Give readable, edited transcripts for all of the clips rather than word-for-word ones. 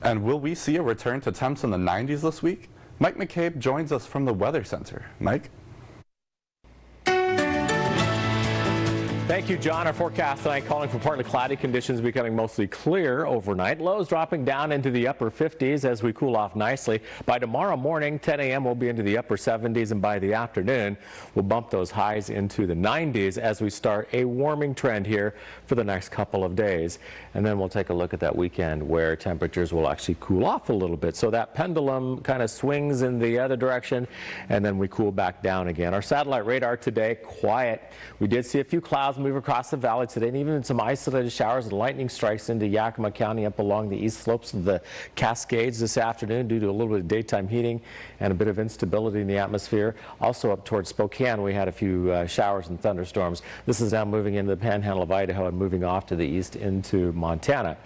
And will we see a return to temps in the 90s this week? Mike McCabe joins us from the Weather Center. Mike? Thank you, John. Our forecast tonight calling for partly cloudy conditions becoming mostly clear overnight. Lows dropping down into the upper 50s as we cool off nicely. By tomorrow morning, 10 a.m. we'll be into the upper 70s, and by the afternoon, we'll bump those highs into the 90s as we start a warming trend here for the next couple of days. And then we'll take a look at that weekend where temperatures will actually cool off a little bit. So that pendulum kind of swings in the other direction, and then we cool back down again. Our satellite radar today, quiet. We did see a few clouds move across the valley today, and even some isolated showers and lightning strikes into Yakima County up along the east slopes of the Cascades this afternoon due to a little bit of daytime heating and a bit of instability in the atmosphere. Also up towards Spokane, we had a few showers and thunderstorms. This is now moving into the panhandle of Idaho and moving off to the east into Montana.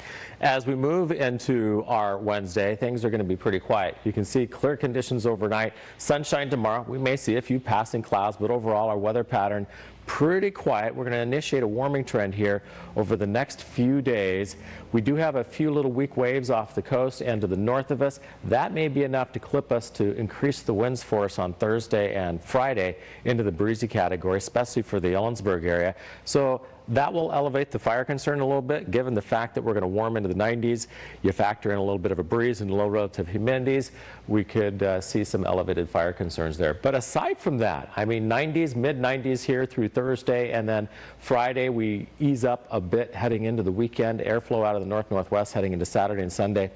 As we move into our Wednesday, things are going to be pretty quiet. You can see clear conditions overnight, sunshine tomorrow. We may see a few passing clouds, but overall our weather pattern pretty quiet. We're going to initiate a warming trend here over the next few days. We do have a few little weak waves off the coast and to the north of us. That may be enough to clip us to increase the winds for us on Thursday and Friday into the breezy category, especially for the Ellensburg area. So that will elevate the fire concern a little bit, given the fact that we're going to warm into the 90s. You factor in a little bit of a breeze and low relative humidities, we could see some elevated fire concerns there. But aside from that, I mean, 90s, mid-90s here through Thursday, and then Friday we ease up a bit heading into the weekend. Airflow out of the north-northwest heading into Saturday and Sunday.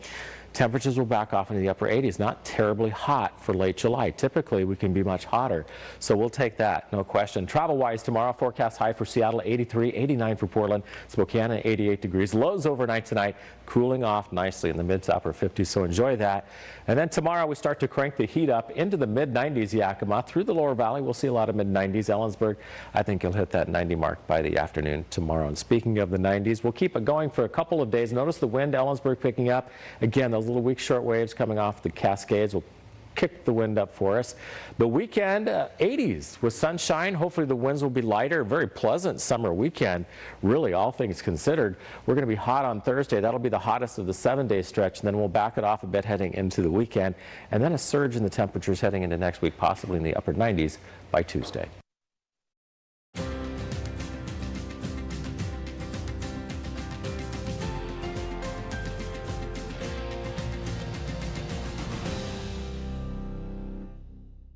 Temperatures will back off into the upper 80s. Not terribly hot for late July. Typically, we can be much hotter. So we'll take that, no question. Travel-wise, tomorrow, forecast high for Seattle, 83, 89 for Portland, Spokane at 88 degrees. Lows overnight tonight, cooling off nicely in the mid to upper 50s, so enjoy that. And then tomorrow, we start to crank the heat up into the mid-90s, Yakima. Through the lower valley, we'll see a lot of mid-90s. Ellensburg, I think you'll hit that 90 mark by the afternoon tomorrow. And speaking of the 90s, we'll keep it going for a couple of days. Notice the wind, Ellensburg picking up. Again, those little weak short waves coming off the Cascades will kick the wind up for us. The weekend, 80s with sunshine. Hopefully the winds will be lighter. Very pleasant summer weekend, really, all things considered. We're going to be hot on Thursday. That'll be the hottest of the 7-day stretch, and then we'll back it off a bit heading into the weekend, and then a surge in the temperatures heading into next week, possibly in the upper 90s by Tuesday.